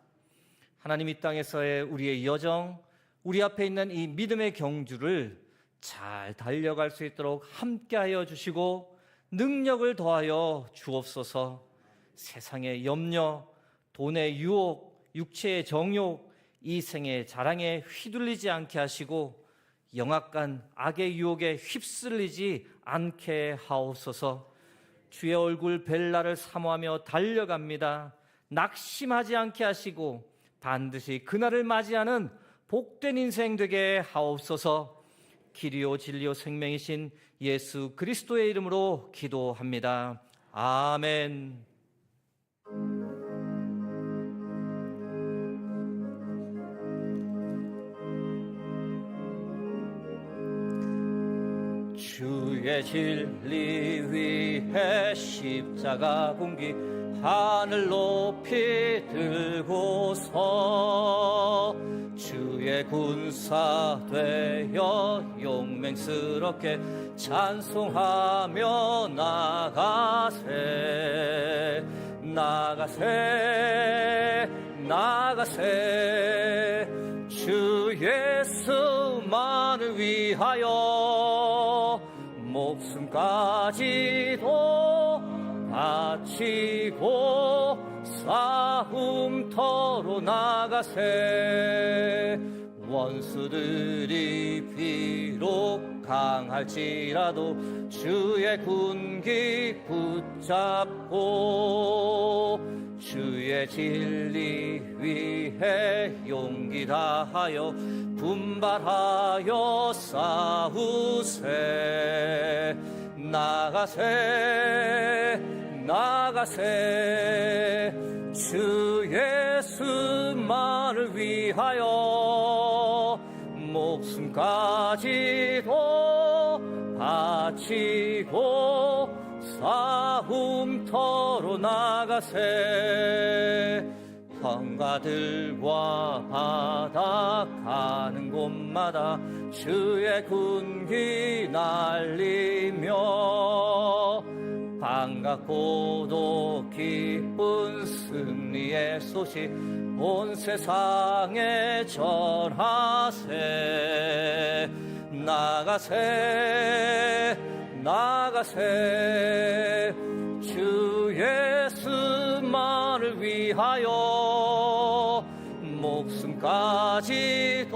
하나님, 이 땅에서의 우리의 여정, 우리 앞에 있는 이 믿음의 경주를 잘 달려갈 수 있도록 함께하여 주시고 능력을 더하여 주옵소서. 세상의 염려, 돈의 유혹, 육체의 정욕, 이 생의 자랑에 휘둘리지 않게 하시고 영악한 악의 유혹에 휩쓸리지 않게 하옵소서. 주의 얼굴 뵐 날을 사모하며 달려갑니다. 낙심하지 않게 하시고 반드시 그날을 맞이하는 복된 인생 되게 하옵소서. 길이요 진리요 생명이신 예수 그리스도의 이름으로 기도합니다. 아멘. 주의 진리 위에 십자가 공기 하늘 높이 들고서 주의 주의 군사 되어 용맹스럽게 찬송하며 나가세 나가세 나가세 주 예수만을 위하여 목숨까지도 바치고 싸움터로 나가세 원수들이 비록 강할지라도 주의 군기 붙잡고 주의 진리 위해 용기 다하여 분발하여 싸우세 나가세 나가세 주 예수만을 위하여 목숨까지도 바치고 싸움터로 나가세 황가들과 바다 가는 곳마다 주의 군기 날리며 반갑고도 기쁜 승리의 소식 온 세상에 전하세 나가세 나가세 주 예수만을 위하여 목숨까지도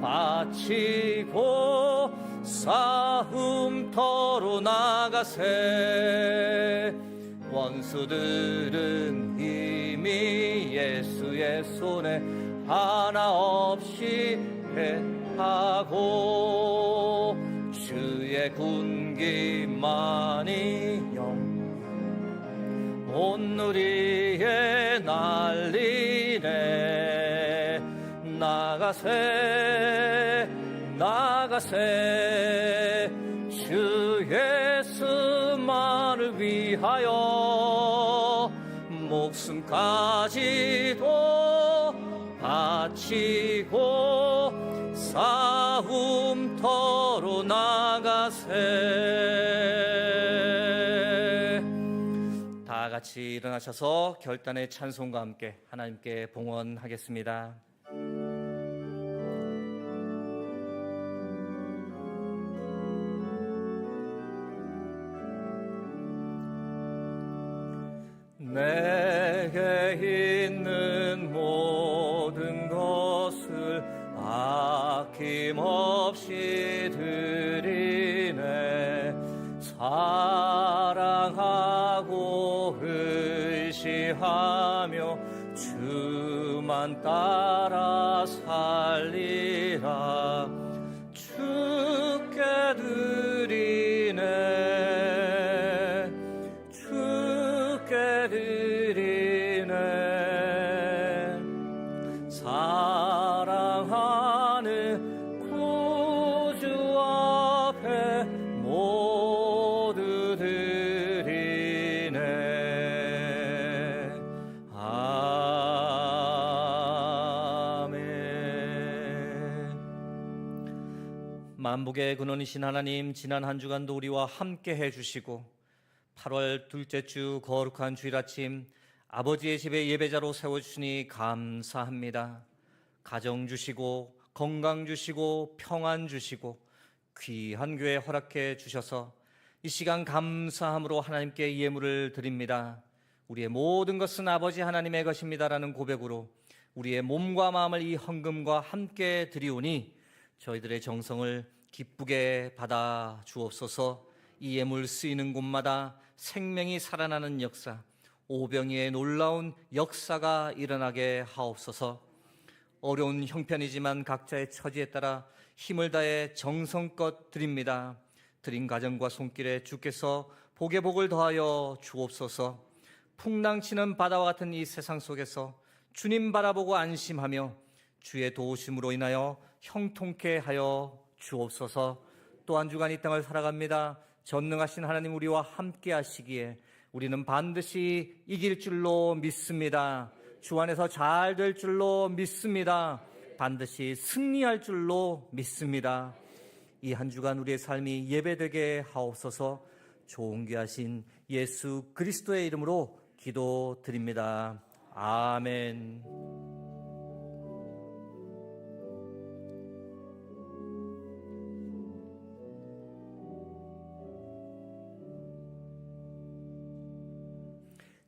바치고 싸움터로 나가세 원수들은 이미 예수의 손에 하나 없이 패하고 주의 군기만이 온 누리에 날리네 나가세 나가세 주 예수만을 위하여 목숨까지도 바치고 싸움터로 나가세 다 같이 일어나셔서 결단의 찬송과 함께 하나님께 봉헌하겠습니다. 내게 있는 모든 것을 아낌없이 드리네 사랑하고 의지하며 주만 따라 살리라 주께 드리네 사랑하는 구주 앞에 모두 드리네 아멘. 만복의 근원이신 하나님 지난 한 주간도 우리와 함께 해주시고 8월 둘째 주 거룩한 주일 아침 아버지의 집에 예배자로 세워주시니 감사합니다. 가정 주시고 건강 주시고 평안 주시고 귀한 교회 허락해 주셔서 이 시간 감사함으로 하나님께 예물을 드립니다. 우리의 모든 것은 아버지 하나님의 것입니다라는 고백으로 우리의 몸과 마음을 이 헌금과 함께 드리오니 저희들의 정성을 기쁘게 받아 주옵소서. 이 예물 쓰이는 곳마다 생명이 살아나는 역사, 오병이의 놀라운 역사가 일어나게 하옵소서. 어려운 형편이지만 각자의 처지에 따라 힘을 다해 정성껏 드립니다. 드린 가정과 손길에 주께서 복에 복을 더하여 주옵소서. 풍랑치는 바다와 같은 이 세상 속에서 주님 바라보고 안심하며 주의 도우심으로 인하여 형통케 하여 주옵소서. 또 한 주간 이 땅을 살아갑니다. 전능하신 하나님 우리와 함께 하시기에 우리는 반드시 이길 줄로 믿습니다. 주 안에서 잘 될 줄로 믿습니다. 반드시 승리할 줄로 믿습니다. 이 한 주간 우리의 삶이 예배되게 하옵소서. 존귀하신 예수 그리스도의 이름으로 기도드립니다. 아멘.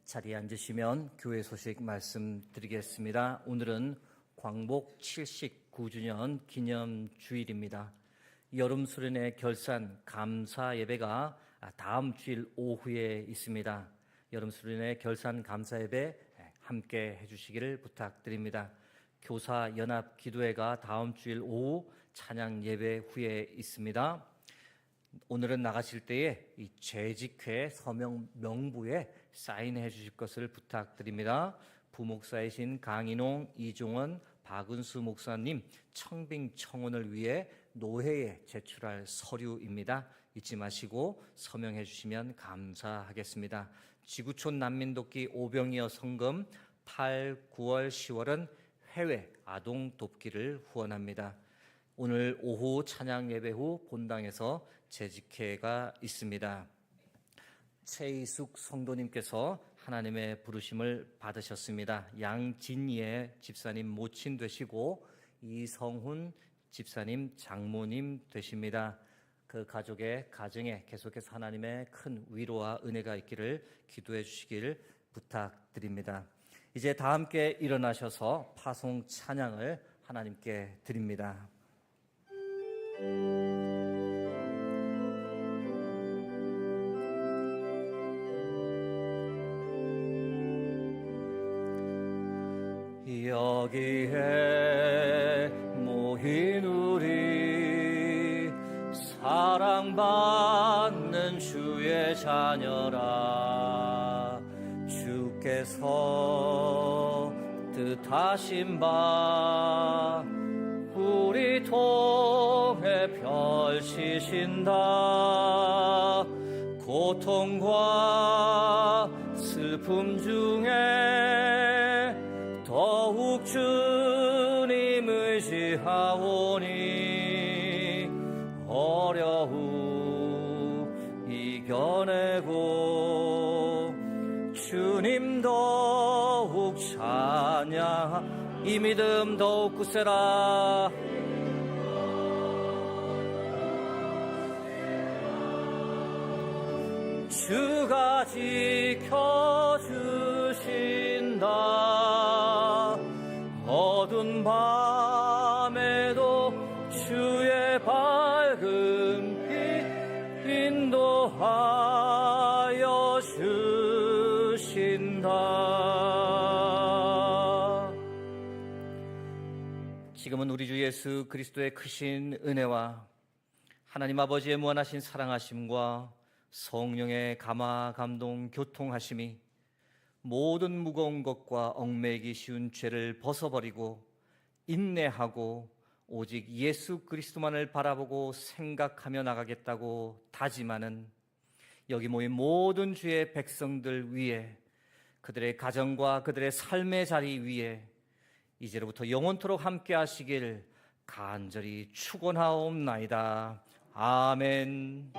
자리에 앉으시면 교회 소식 말씀드리겠습니다. 오늘은 광복 79주년 기념 주일입니다. 여름 수련회 결산 감사 예배가 다음 주일 오후에 있습니다. 여름 수련회 결산 감사 예배 함께 해주시기를 부탁드립니다. 교사 연합 기도회가 다음 주일 오후 찬양 예배 후에 있습니다. 오늘은 나가실 때에 이 재직회 서명 명부에 사인해 주실 것을 부탁드립니다. 부목사이신 강인홍, 이종원, 박은수 목사님 청빙 청원을 위해 노회에 제출할 서류입니다. 잊지 마시고 서명해 주시면 감사하겠습니다. 지구촌 난민돕기 오병이어 성금 8, 9월, 10월은 해외 아동 돕기를 후원합니다. 오늘 오후 찬양 예배 후 본당에서 재직회가 있습니다. 최이숙 성도님께서 하나님의 부르심을 받으셨습니다. 양진예 집사님 모친 되시고 이성훈 집사님 장모님 되십니다. 그 가족의 가정에 계속해서 하나님의 큰 위로와 은혜가 있기를 기도해 주시길 부탁드립니다. 이제 다 함께 일어나셔서 파송 찬양을 하나님께 드립니다. 여기에 모인 우리 사랑받는 주의 자녀라. 주께서 뜻하신 바 우리 통해 펼치신다. 고통과 슬픔 중에 더욱 주님 의지하오니 어려움 이겨내고 주님 더욱 찬양. 이 믿음 더욱 굳세라. 주가 지켜주신다. 어두운 밤에도 주의 밝은 빛 인도하여 주신다. 지금은 우리 주 예수 그리스도의 크신 은혜와 하나님 아버지의 무한하신 사랑하심과 성령의 감화 감동 교통하심이 모든 무거운 것과 얽매이기 쉬운 죄를 벗어버리고 인내하고 오직 예수 그리스도만을 바라보고 생각하며 나가겠다고 다짐하는 여기 모인 모든 주의 백성들 위에, 그들의 가정과 그들의 삶의 자리 위에 이제로부터 영원토록 함께 하시길 간절히 축원하옵나이다. 아멘.